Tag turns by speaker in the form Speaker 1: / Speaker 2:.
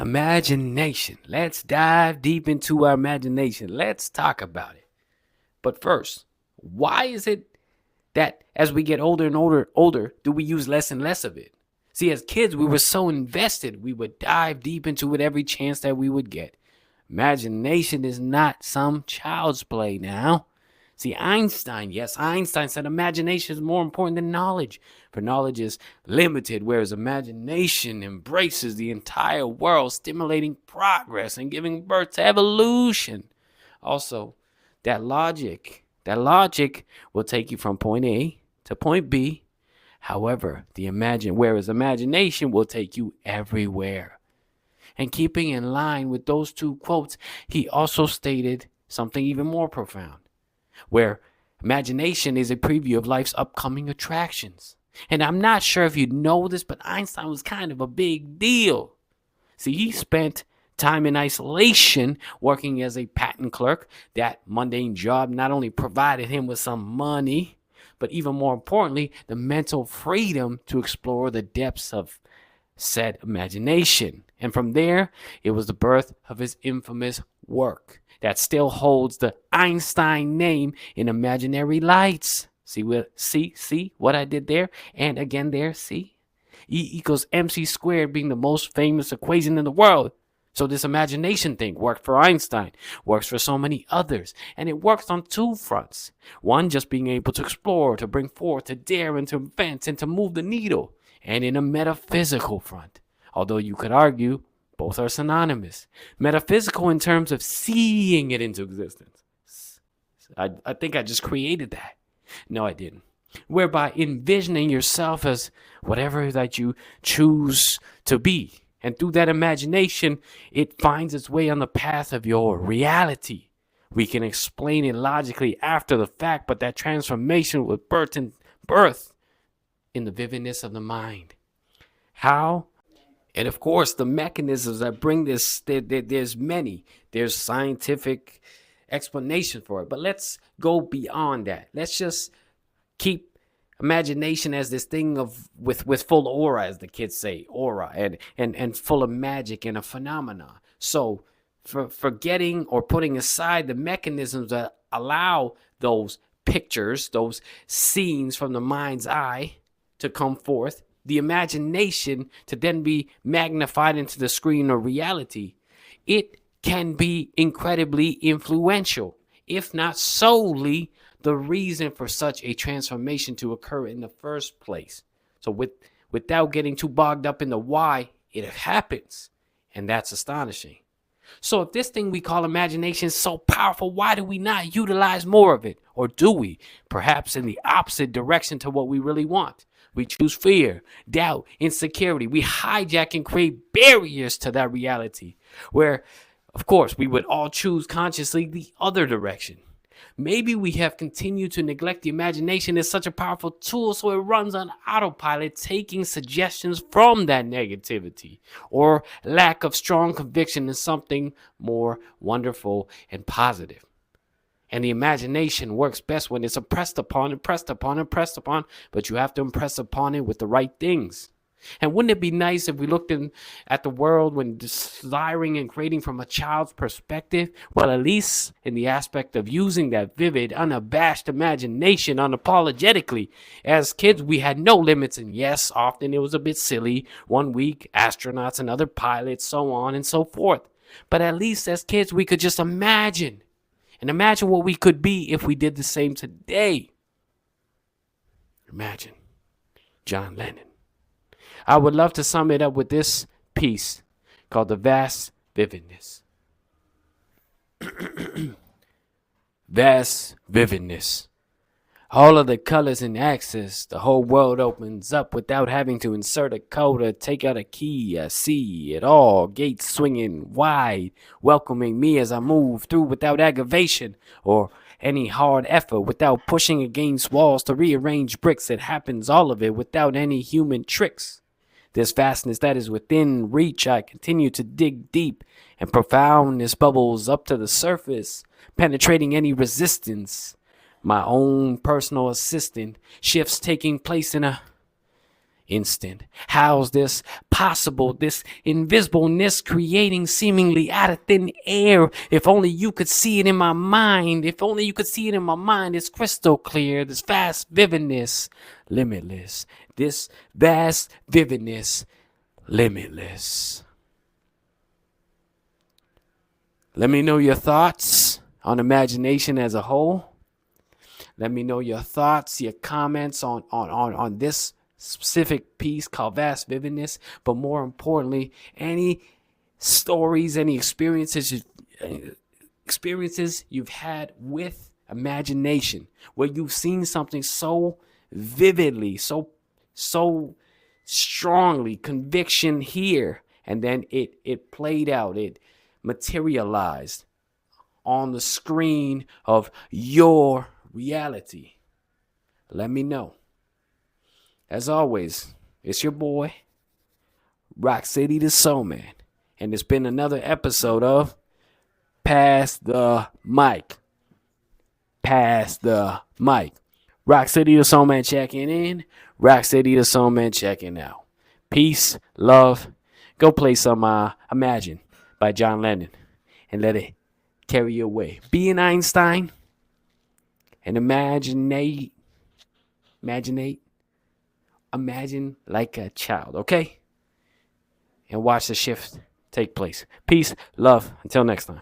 Speaker 1: Imagination. Let's dive deep into our imagination. Let's talk about it. But first, why is it that as we get older, do we use less and less of it? See, as kids, we were so invested, we would dive deep into it every chance that we would get. Imagination is not some child's play now. See, Einstein said imagination is more important than knowledge, for knowledge is limited, whereas imagination embraces the entire world, stimulating progress and giving birth to evolution. Also, that logic will take you from point A to point B. However, whereas imagination will take you everywhere. And keeping in line with those two quotes, he also stated something even more profound, where imagination is a preview of life's upcoming attractions. And I'm not sure if you know this, but Einstein was kind of a big deal. See, he spent time in isolation working as a patent clerk. That mundane job not only provided him with some money, but even more importantly, the mental freedom to explore the depths of said imagination. And from there, it was the birth of his infamous work that still holds the Einstein name in imaginary lights. See what I did there? And again there, see? E equals mc squared being the most famous equation in the world. So this imagination thing worked for Einstein, works for so many others, and it works on two fronts. One, just being able to explore, to bring forth, to dare, and to invent, and to move the needle. And in a metaphysical front, although you could argue both are synonymous. Metaphysical in terms of seeing it into existence. I think I just created that. No, I didn't. Whereby envisioning yourself as whatever that you choose to be. And through that imagination, it finds its way on the path of your reality. We can explain it logically after the fact, but that transformation was birth in the vividness of the mind. How? And of course, the mechanisms that bring this, there's many. There's scientific explanation for it. But let's go beyond that. Let's just keep imagination as this thing of with full aura, as the kids say, aura, and full of magic and a phenomena. So for forgetting or putting aside the mechanisms that allow those pictures, those scenes from the mind's eye to come forth, the imagination to then be magnified into the screen of reality, it can be incredibly influential, if not solely the reason for such a transformation to occur in the first place. So without getting too bogged up in the why, it happens. And that's astonishing. So if this thing we call imagination is so powerful, why do we not utilize more of it? Or do we? Perhaps in the opposite direction to what we really want. We choose fear, doubt, insecurity. We hijack and create barriers to that reality, where, of course, we would all choose consciously the other direction. Maybe we have continued to neglect the imagination as such a powerful tool, so it runs on autopilot, taking suggestions from that negativity or lack of strong conviction in something more wonderful and positive. And the imagination works best when it's impressed upon, but you have to impress upon it with the right things. And wouldn't it be nice if we looked at the world when desiring and creating from a child's perspective? Well, at least in the aspect of using that vivid, unabashed imagination unapologetically. As kids, we had no limits, and yes, often it was a bit silly. 1 week, astronauts and other pilots, so on and so forth. But at least as kids, we could just imagine. And imagine what we could be if we did the same today. Imagine John Lennon. I would love to sum it up with this piece called The Vast Vividness. Vast vividness. All of the colors and access, the whole world opens up without having to insert a code or take out a key. I see it all, gates swinging wide, welcoming me as I move through without aggravation or any hard effort, without pushing against walls to rearrange bricks. It happens, all of it, without any human tricks. This vastness that is within reach, I continue to dig deep, and profoundness bubbles up to the surface, penetrating any resistance. My own personal assistant shifts taking place in instant. How's this possible? This invisibleness creating seemingly out of thin air. If only you could see it in my mind. If only you could see it in my mind. It's crystal clear. This vast vividness, limitless. This vast vividness, limitless. Let me know your thoughts on imagination as a whole. Let me know your thoughts, your comments on this specific piece called Vast Vividness. But more importantly, any stories, any experiences you've had with imagination, where you've seen something so vividly, so strongly, conviction here, and then it played out, it materialized on the screen of your reality. Let me know. As always, it's your boy, Rock City the Soul Man, and it's been another episode of Pass the Mic. Pass the Mic. Rock City the Soul Man checking in. Rock City the Soul Man checking out. Peace, love. Go play some Imagine by John Lennon and let it carry you away. Be an Einstein and imagine like a child, okay? And watch the shift take place. Peace, love. Until next time.